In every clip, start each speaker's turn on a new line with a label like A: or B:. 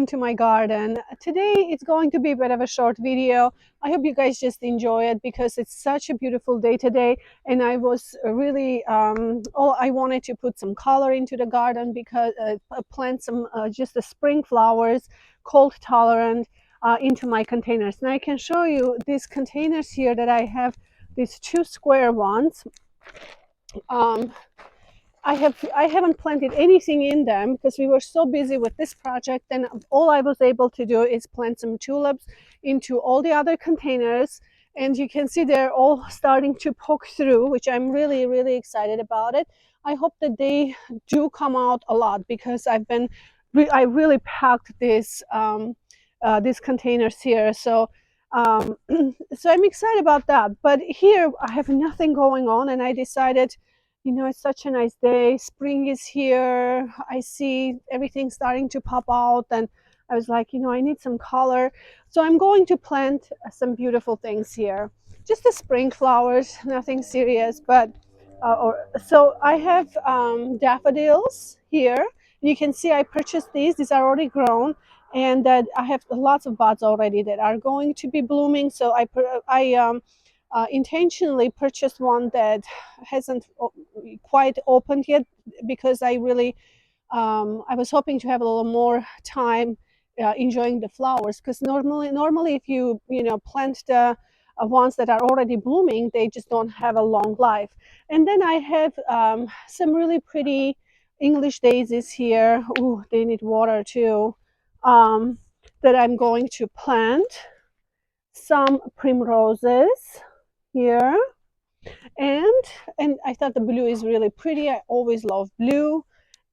A: welcome to my garden. Today it's going to be a bit of a short video. I hope you guys just enjoy it because it's such a beautiful day today, and I was really I wanted to put some color into the garden because plant some just the spring flowers, cold tolerant, into my containers. Now I can show you these containers here that I have, these two square ones. I haven't planted anything in them because we were so busy with this project, and all I was able to do is plant some tulips into all the other containers, and you can see they're all starting to poke through, which I'm really excited about it. I hope that they do come out a lot because I really packed these containers here, so so I'm excited about that. But here I have nothing going on, and I decided, it's such a nice day. Spring is here. I see everything starting to pop out, and I was like, I need some color. So I'm going to plant some beautiful things here. Just the spring flowers, nothing serious, but so I have daffodils here. You can see I purchased these. These are already grown, and that I have lots of buds already that are going to be blooming. So I intentionally purchased one that hasn't quite opened yet because I was hoping to have a little more time enjoying the flowers, because normally if you plant the ones that are already blooming, they just don't have a long life. And then I have some really pretty English daisies here. Ooh, they need water too. um, that I'm going to plant. Some primroses here, and I thought the blue is really pretty. I always love blue.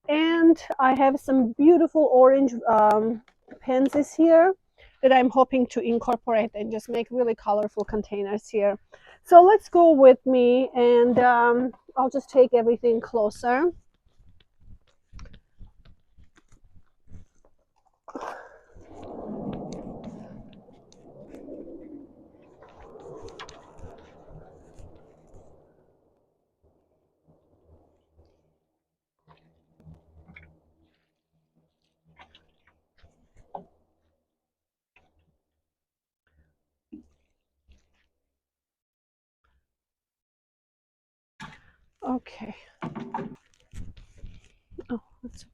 A: And I have some beautiful orange pansies here that I'm hoping to incorporate and just make really colorful containers here. So let's go with me, and I'll just take everything closer. Okay. Oh, that's okay.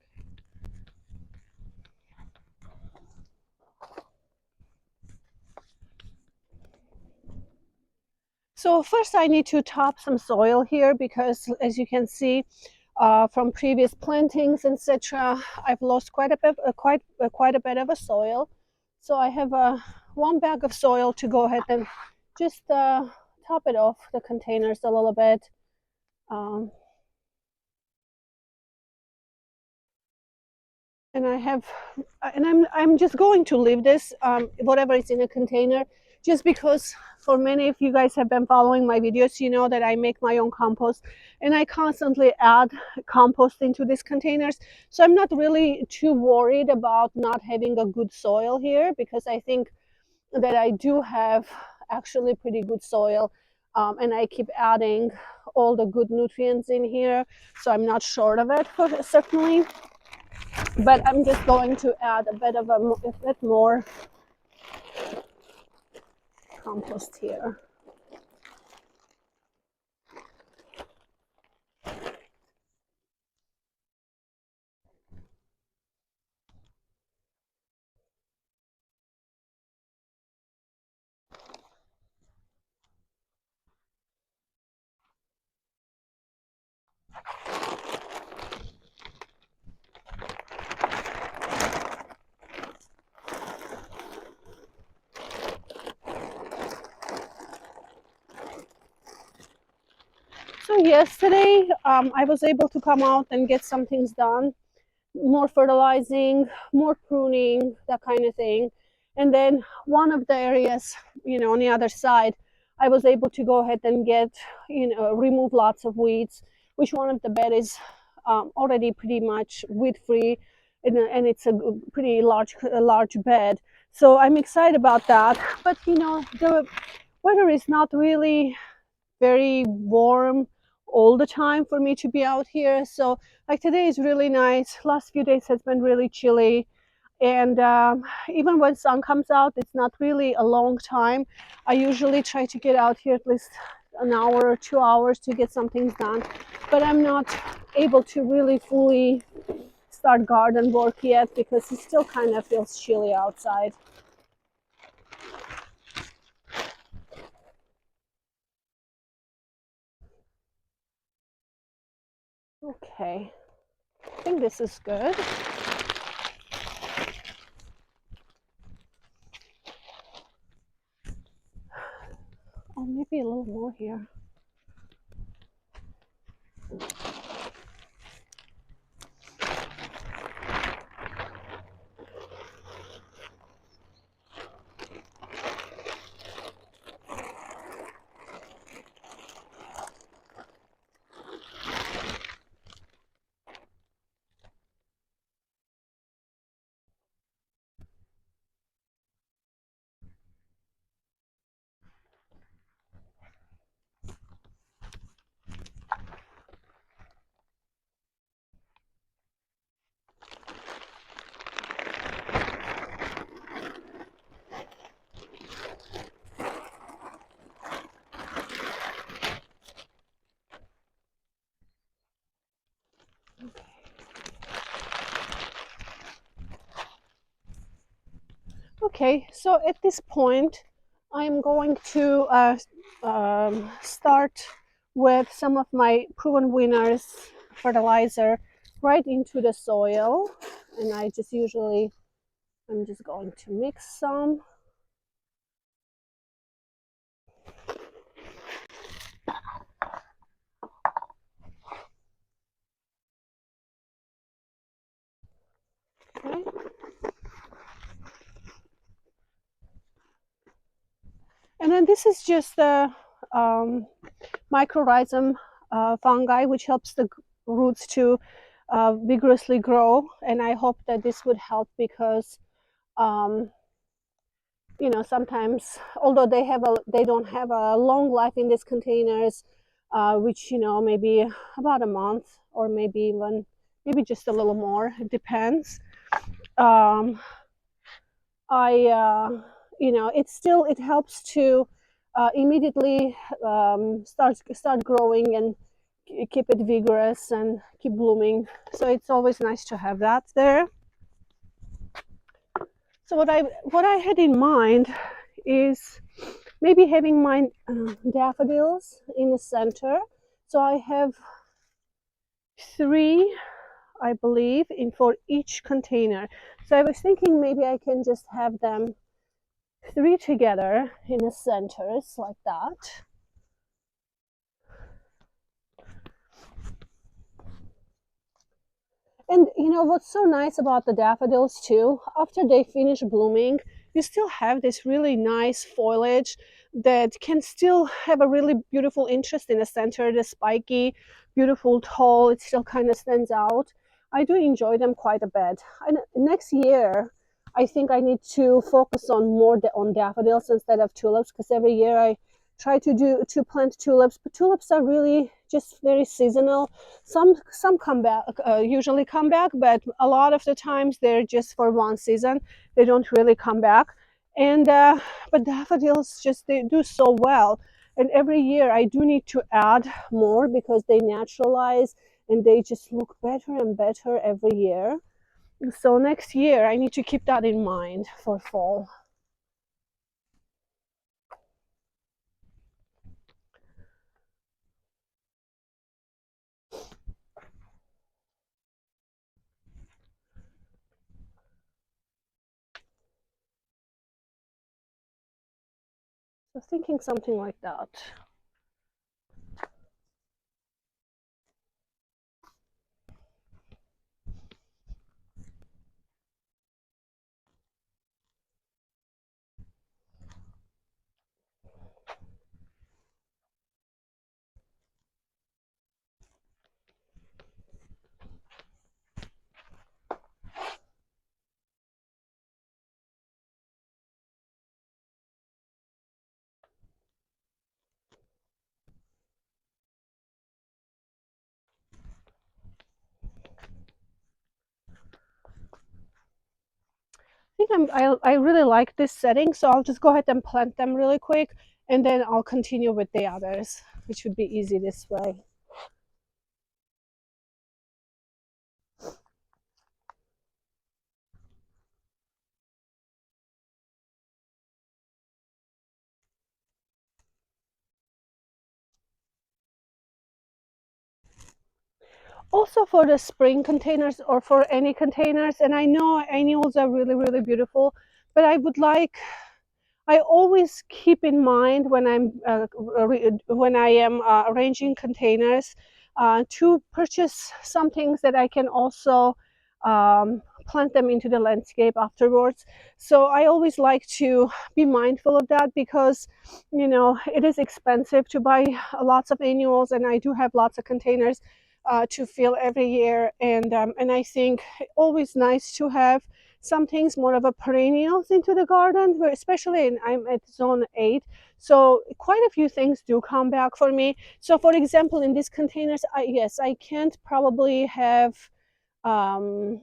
A: So first I need to top some soil here because, as you can see, from previous plantings, etc., I've lost quite a bit, quite a bit of a soil. So I have one bag of soil to go ahead and just top it off the containers a little bit. Um, and I'm just going to leave this whatever is in a container, just because for many of you guys have been following my videos, you know that I make my own compost, and I constantly add compost into these containers. So I'm not really too worried about not having a good soil here, because I think that I do have actually pretty good soil, and I keep adding all the good nutrients in here, so I'm not short of it, certainly. But I'm just going to add a bit more compost here. So yesterday, I was able to come out and get some things done, more fertilizing, more pruning, that kind of thing. And then one of the areas, on the other side, I was able to go ahead and remove lots of weeds, which one of the bed is already pretty much weed free, and it's a pretty large bed. So I'm excited about that. But the weather is not really very warm all the time for me to be out here. So like today is really nice. Last few days has been really chilly. And even when sun comes out, it's not really a long time. I usually try to get out here at least an hour or 2 hours to get some things done, but I'm not able to really fully start garden work yet because it still kind of feels chilly outside. Okay, I think this is good. Oh, maybe a little more here. Okay, so at this point, I'm going to start with some of my Proven Winners fertilizer right into the soil. And I just usually, I'm just going to mix some. Okay. And then this is just the mycorrhizum fungi, which helps the roots to vigorously grow. And I hope that this would help because you know, sometimes although they don't have a long life in these containers, which, you know, maybe about a month or maybe even maybe just a little more, it depends. I You know, it helps to immediately start growing and keep it vigorous and keep blooming, so it's always nice to have that there. So what I had in mind is maybe having my daffodils in the center. So I have three, I believe, in for each container. So I was thinking maybe I can just have them three together in the centers like that. And you know what's so nice about the daffodils too? After they finish blooming, you still have this really nice foliage that can still have a really beautiful interest in the center. The spiky, beautiful, tall, it still kind of stands out. I do enjoy them quite a bit. And next year, I think I need to focus on more on daffodils instead of tulips because every year I try to plant tulips, but tulips are really just very seasonal. Some come back, usually come back, but a lot of the times they're just for one season. They don't really come back. And but daffodils just they do so well. And every year I do need to add more because they naturalize and they just look better and better every year. So next year I need to keep that in mind for fall. So thinking something like that. think I really like this setting, so I'll just go ahead and plant them really quick, and then I'll continue with the others, which would be easy this way. Also for the spring containers or for any containers, and I know annuals are really, really beautiful, but I would like, I always keep in mind when when I am arranging containers to purchase some things that I can also plant them into the landscape afterwards. So I always like to be mindful of that because, you know, it is expensive to buy lots of annuals, and I do have lots of containers to fill every year, and I think always nice to have some things more of a perennials into the garden, where especially I'm at zone 8, so quite a few things do come back for me. So for example, in these containers, yes, I can't probably have um,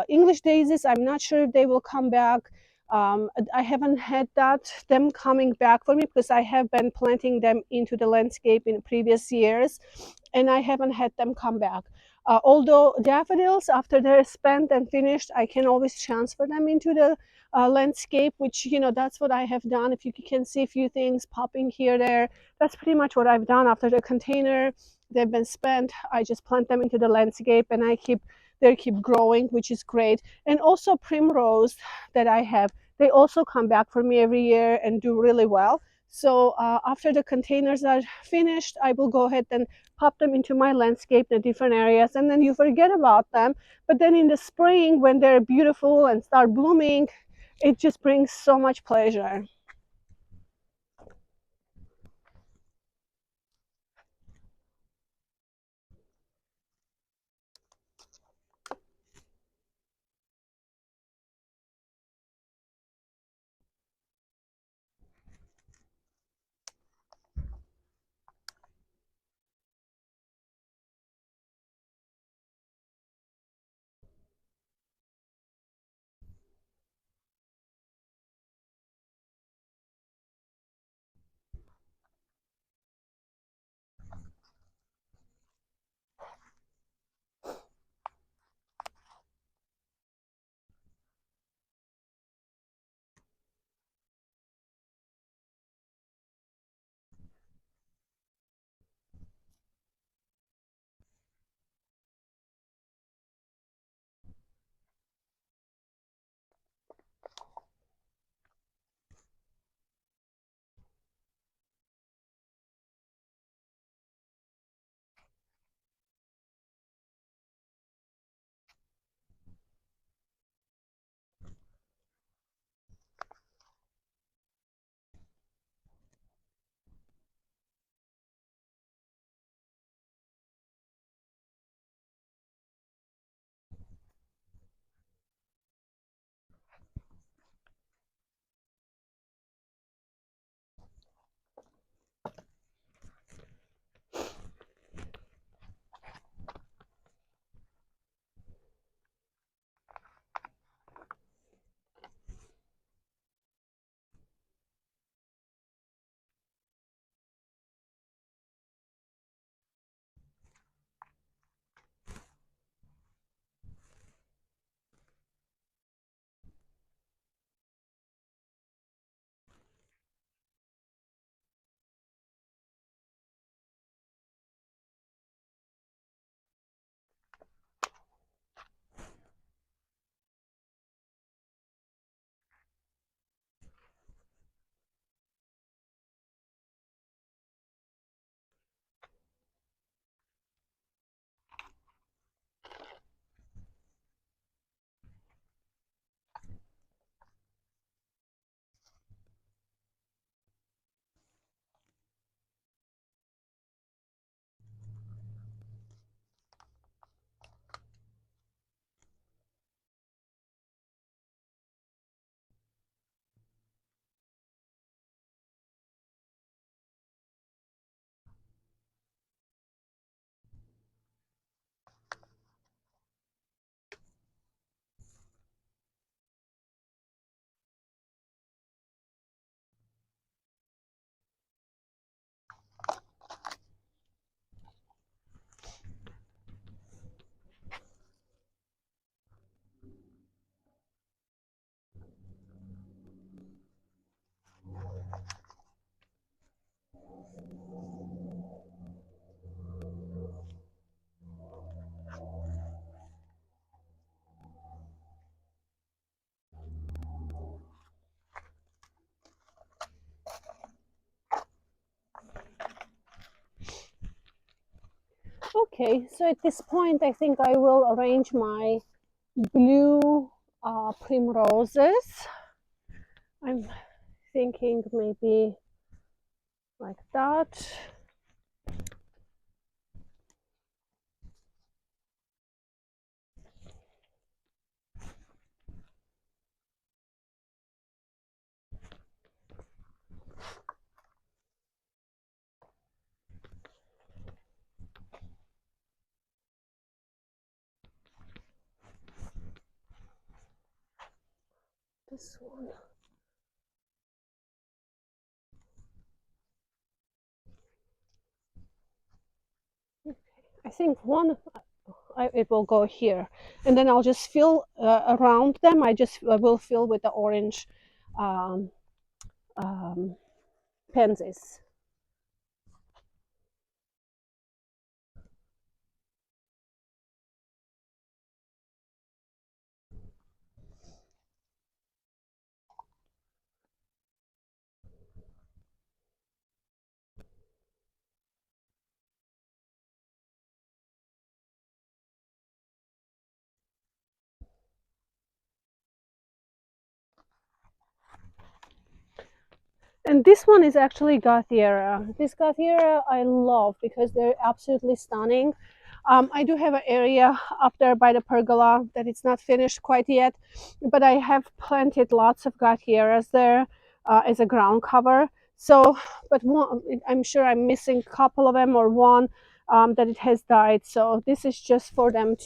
A: English daisies. I'm not sure if they will come back. I haven't had them coming back for me because I have been planting them into the landscape in previous years, and I haven't had them come back. Although daffodils, after they're spent and finished, I can always transfer them into the landscape, which, you know, that's what I have done. If you can see a few things popping here, there, that's pretty much what I've done. After the container, they've been spent, I just plant them into the landscape, and they keep growing, which is great. And also primrose that I have, they also come back for me every year and do really well. So after the containers are finished, I will go ahead and pop them into my landscape in different areas, and then you forget about them. But then in the spring, when they're beautiful and start blooming, it just brings so much pleasure. Okay, so at this point, I think I will arrange my blue primroses. I'm thinking maybe like that. This one. I think it will go here, and then I'll just fill around them. I will fill with the orange um, um, pansies. And this one is actually Gauthiera. This Gauthiera I love because they're absolutely stunning. I do have an area up there by the pergola that it's not finished quite yet, but I have planted lots of Gautieras there as a ground cover. So, but I'm sure I'm missing a couple of them or one that it has died. So this is just for them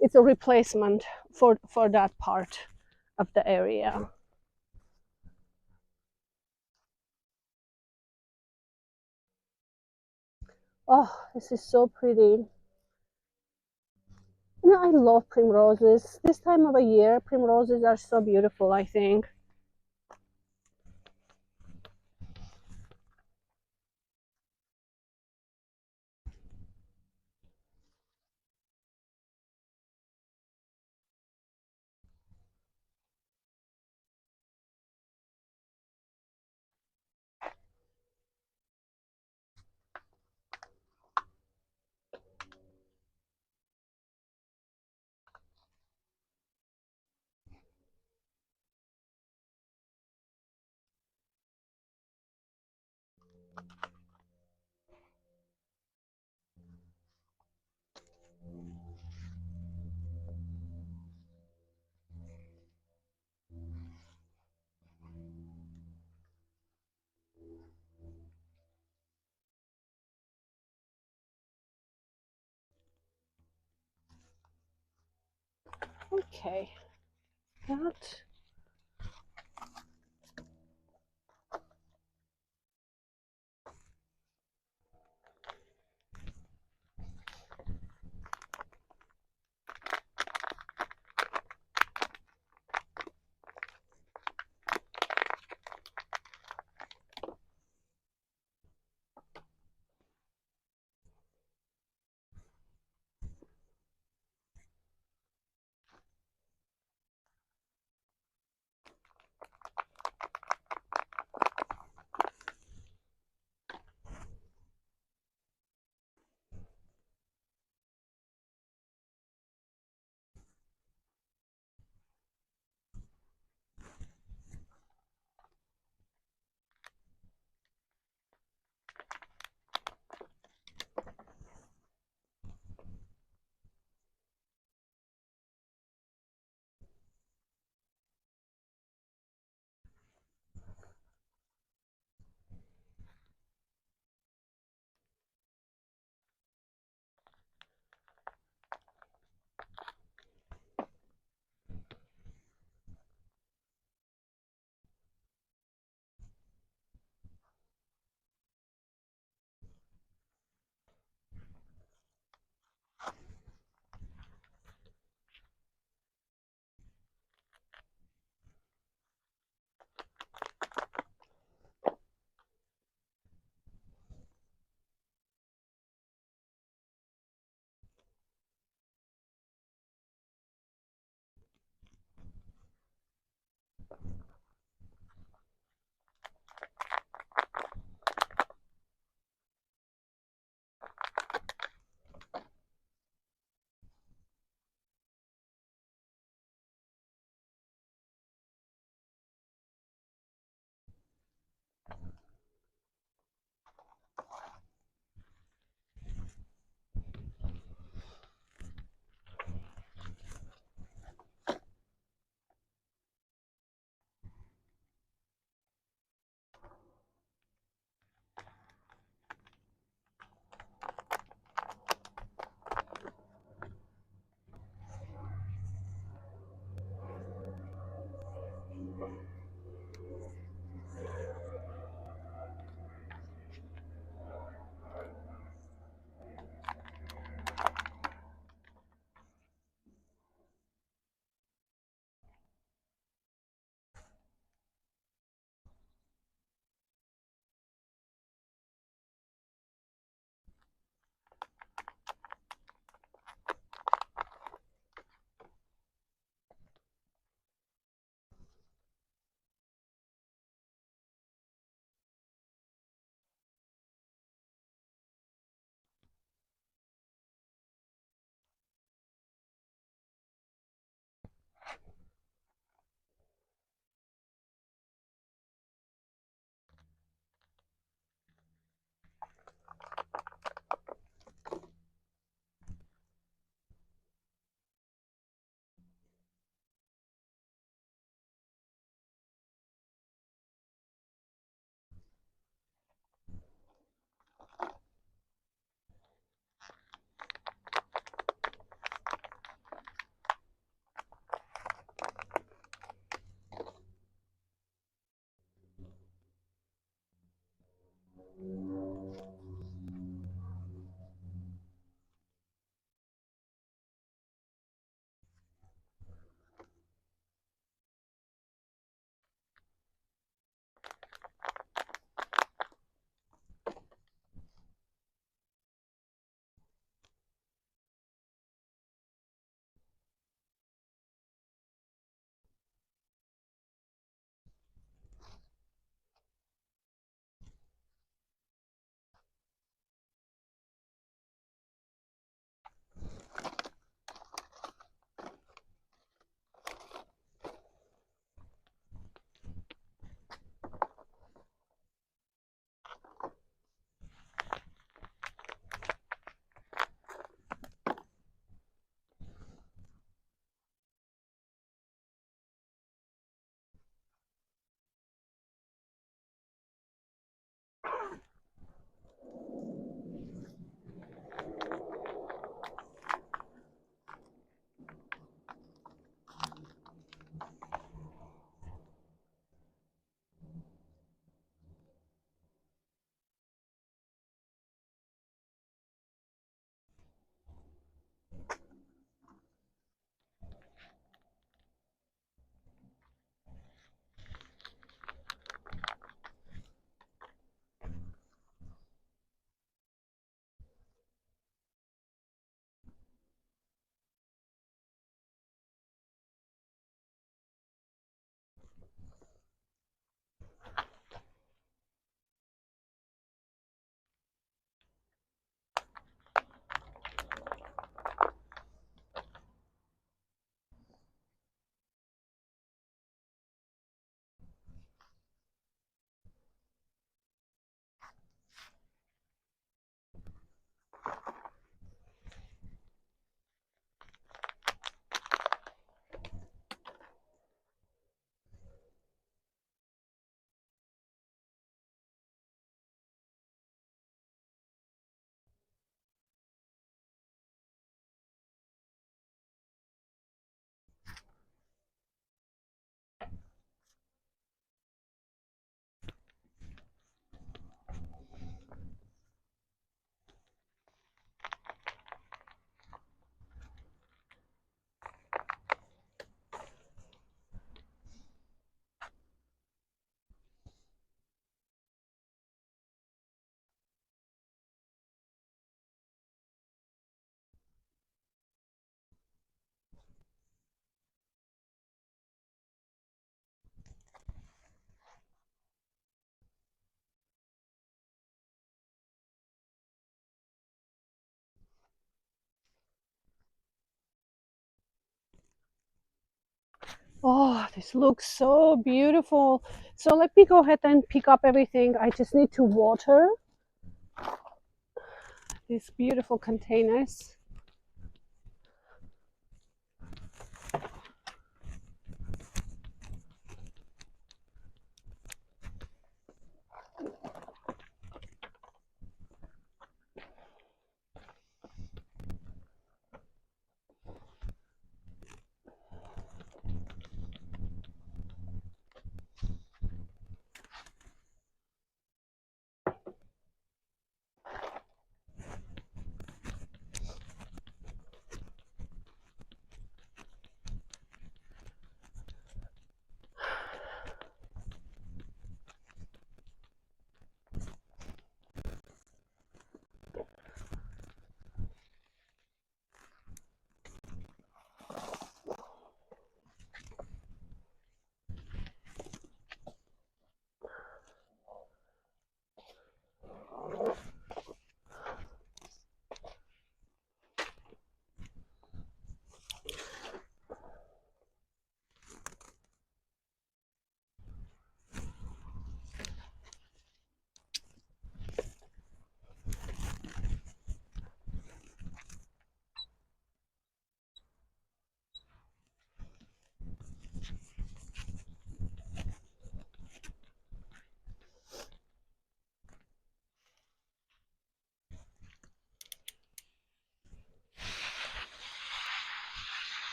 A: it's a replacement for that part of the area. Oh, this is so pretty. You know, I love primroses. This time of a year, primroses are so beautiful, I think. Okay, that. Oh, this looks so beautiful. So let me go ahead and pick up everything. I just need to water these beautiful containers.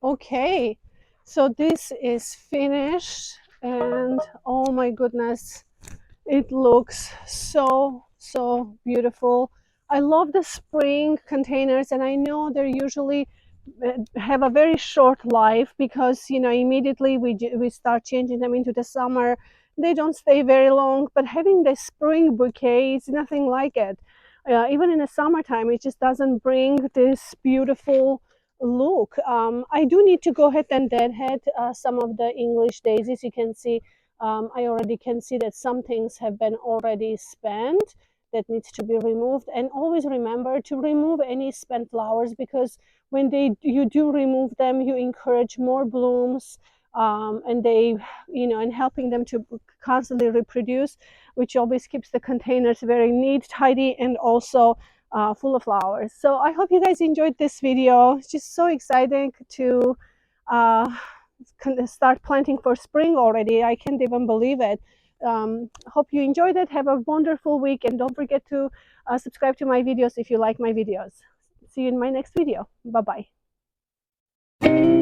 A: Okay, so this is finished, and oh my goodness, it looks so beautiful. I love the spring containers, and I know they're usually have a very short life because immediately we start changing them into the summer. They don't stay very long, but having the spring bouquet is nothing like it. Even in the summertime, it just doesn't bring this beautiful look. I do need to go ahead and deadhead some of the English daisies. You can see I already can see that some things have been already spent that needs to be removed. And always remember to remove any spent flowers, because when you do remove them, you encourage more blooms, and they and helping them to constantly reproduce, which always keeps the containers very neat, tidy, and also full of flowers. So I hope you guys enjoyed this video. It's just so exciting to uh, start planting for spring already. I can't even believe it. Hope you enjoyed it. Have a wonderful week, and don't forget to subscribe to my videos if you like my videos. See you in my next video. Bye bye.